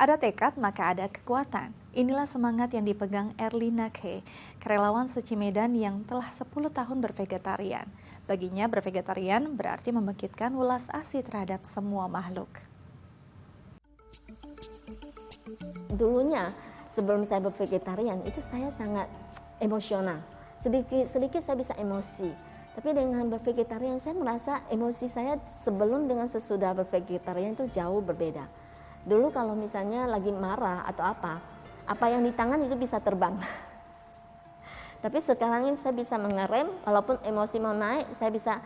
Ada tekad, maka ada kekuatan. Inilah semangat yang dipegang Erlina K, karyawan Seci Medan yang telah 10 tahun bervegetarian. Baginya bervegetarian berarti membangkitkan welas asih terhadap semua makhluk. Dulunya sebelum saya bervegetarian itu saya sangat emosional. Sedikit saya bisa emosi. Tapi dengan bervegetarian saya merasa emosi saya sebelum dengan sesudah bervegetarian itu jauh berbeda. Dulu kalau misalnya lagi marah atau apa yang di tangan itu bisa terbang. Tapi sekarang ini saya bisa mengerem, walaupun emosi mau naik, saya bisa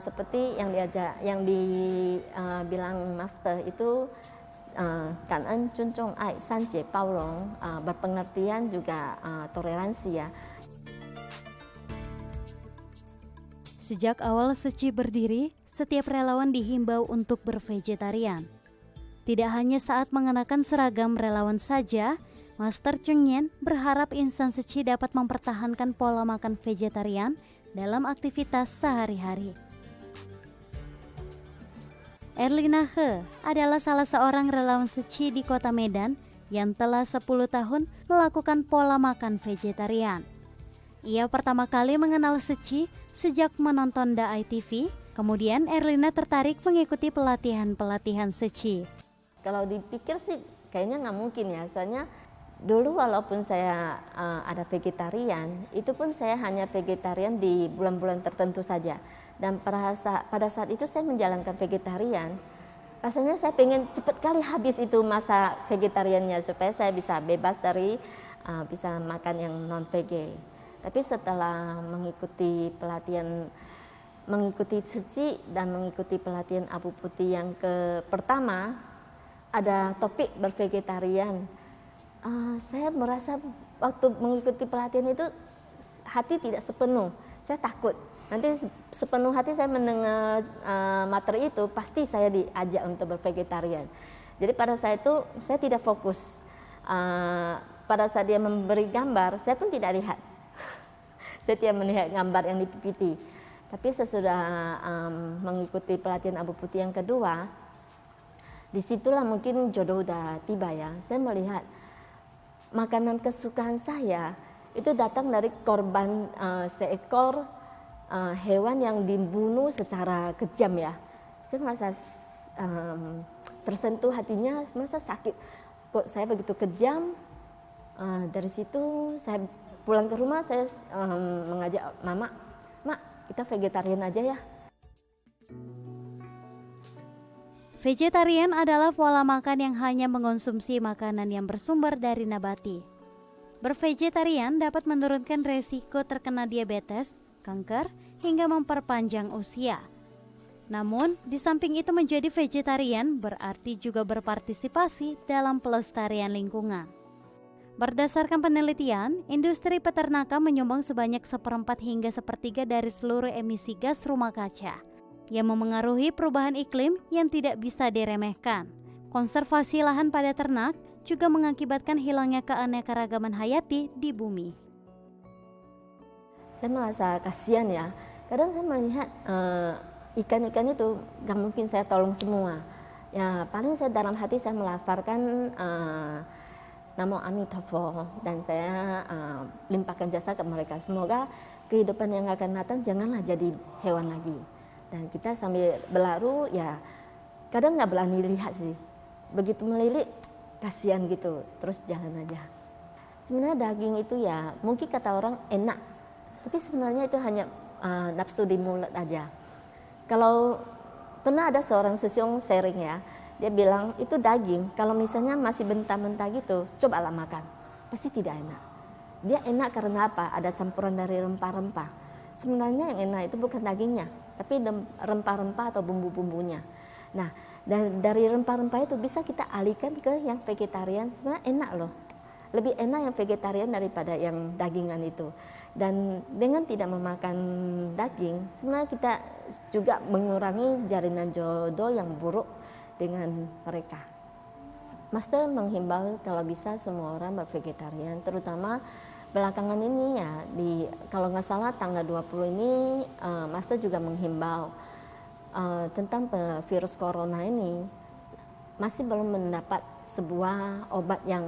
seperti yang dibilang master itu kan en, cunjung ai, sanje, paurong, berpengertian juga toleransi ya. Sejak awal Seci berdiri, setiap relawan dihimbau untuk bervegetarian. Tidak hanya saat mengenakan seragam relawan saja, Master Cheng Yen berharap insan Seci dapat mempertahankan pola makan vegetarian dalam aktivitas sehari-hari. Erlina He adalah salah seorang relawan Seci di Kota Medan yang telah 10 tahun melakukan pola makan vegetarian. Ia pertama kali mengenal Seci sejak menonton Daai TV, kemudian Erlina tertarik mengikuti pelatihan-pelatihan Seci. Kalau dipikir sih kayaknya nggak mungkin ya, soalnya dulu walaupun saya ada vegetarian, itu pun saya hanya vegetarian di bulan-bulan tertentu saja. Dan pada saat itu saya menjalankan vegetarian, rasanya saya pengen cepat kali habis itu masa vegetariannya supaya saya bisa bebas dari bisa makan yang non-vege. Tapi setelah mengikuti Seci dan mengikuti pelatihan Abu Putih yang pertama, ada topik bervegetarian. Saya merasa waktu mengikuti pelatihan itu hati tidak sepenuh. Saya takut. Nanti sepenuh hati saya mendengar materi itu, pasti saya diajak untuk bervegetarian. Jadi pada saat itu saya tidak fokus. Pada saat dia memberi gambar, saya pun tidak lihat. Saya tidak melihat gambar yang di PPT. Tapi sesudah mengikuti pelatihan Abu Putih yang kedua, disitulah mungkin jodoh udah tiba ya. Saya melihat makanan kesukaan saya itu datang dari korban seekor hewan yang dibunuh secara kejam ya. Saya merasa tersentuh hatinya, merasa sakit. Kok saya begitu kejam? Dari situ saya pulang ke rumah, saya mengajak Mama, Mak, kita vegetarian aja ya. Vegetarian adalah pola makan yang hanya mengonsumsi makanan yang bersumber dari nabati. Bervegetarian dapat menurunkan resiko terkena diabetes, kanker, hingga memperpanjang usia. Namun, di samping itu menjadi vegetarian berarti juga berpartisipasi dalam pelestarian lingkungan. Berdasarkan penelitian, industri peternakan menyumbang sebanyak 1/4 hingga 1/3 dari seluruh emisi gas rumah kaca, yang memengaruhi perubahan iklim yang tidak bisa diremehkan. Konservasi lahan pada ternak juga mengakibatkan hilangnya keanekaragaman hayati di bumi. Saya merasa kasihan ya. Kadang saya melihat ikan-ikan itu gak mungkin saya tolong semua. Ya paling saya dalam hati saya melafalkan Namo Amitabha dan saya limpahkan jasa ke mereka. Semoga kehidupan yang akan datang janganlah jadi hewan lagi. Dan kita sambil berlaru ya kadang nggak berani lihat sih. Begitu melilit kasihan gitu, terus jalan aja. Sebenarnya daging itu ya mungkin kata orang enak, tapi sebenarnya itu hanya nafsu di mulut aja. Kalau pernah ada seorang sesiong sharing ya, dia bilang itu daging kalau misalnya masih mentah-mentah gitu, cobalah makan, pasti tidak enak. Dia enak karena apa? Ada campuran dari rempah-rempah. Sebenarnya yang enak itu bukan dagingnya, tapi rempah-rempah atau bumbu-bumbunya. Nah, dari rempah-rempah itu bisa kita alihkan ke yang vegetarian. Sebenarnya enak loh, lebih enak yang vegetarian daripada yang dagingan itu. Dan dengan tidak memakan daging, sebenarnya kita juga mengurangi jaringan jodoh yang buruk dengan mereka. Master menghimbau kalau bisa semua orang bervegetarian, terutama belakangan ini ya, kalau nggak salah tanggal 20 ini Master juga menghimbau tentang virus corona ini masih belum mendapat sebuah obat yang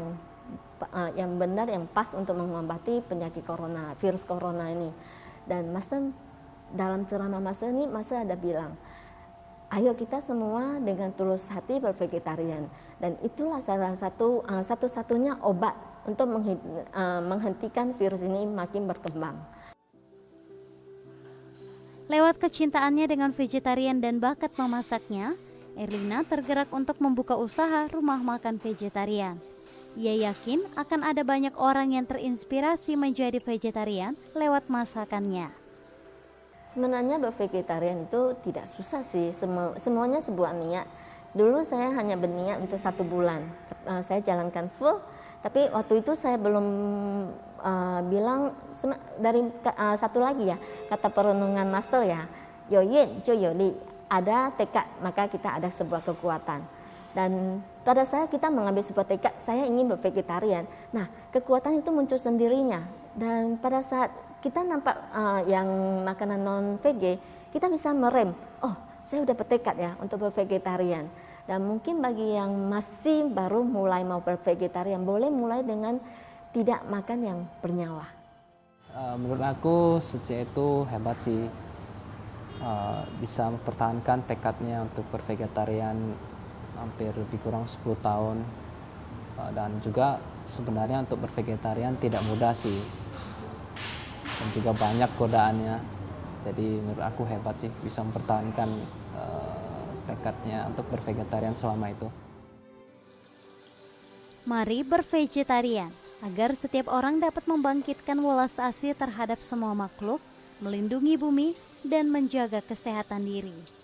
benar, yang pas untuk mengobati penyakit corona, virus corona ini. Dan Master dalam ceramah Master ini, Master ada bilang, ayo kita semua dengan tulus hati bervegetarian. Dan itulah salah satu satu-satunya obat untuk menghentikan virus ini makin berkembang. Lewat kecintaannya dengan vegetarian dan bakat memasaknya, Erlina tergerak untuk membuka usaha rumah makan vegetarian. Ia yakin akan ada banyak orang yang terinspirasi menjadi vegetarian lewat masakannya. Sebenarnya bervegetarian itu tidak susah sih, semuanya sebuah niat. Dulu saya hanya berniat untuk 1 bulan, saya jalankan full, tapi waktu itu saya belum bilang dari satu lagi ya, kata perenungan Master ya, yoyin jo yoli, ada tekad maka kita ada sebuah kekuatan. Dan pada saat kita mengambil sebuah tekad, saya ingin bervegetarian. Nah, kekuatan itu muncul sendirinya. Dan pada saat kita nampak yang makanan non-veg, kita bisa merem. Oh, saya udah bertekad ya untuk bervegetarian. Dan mungkin bagi yang masih baru mulai mau bervegetarian, boleh mulai dengan tidak makan yang bernyawa. Menurut aku Suci itu hebat sih, bisa mempertahankan tekadnya untuk bervegetarian hampir lebih kurang 10 tahun. Dan juga sebenarnya untuk bervegetarian tidak mudah sih, dan juga banyak godaannya. Jadi menurut aku hebat sih bisa mempertahankan tekadnya untuk bervegetarian selama itu. Mari bervegetarian agar setiap orang dapat membangkitkan welas asih terhadap semua makhluk, melindungi bumi, dan menjaga kesehatan diri.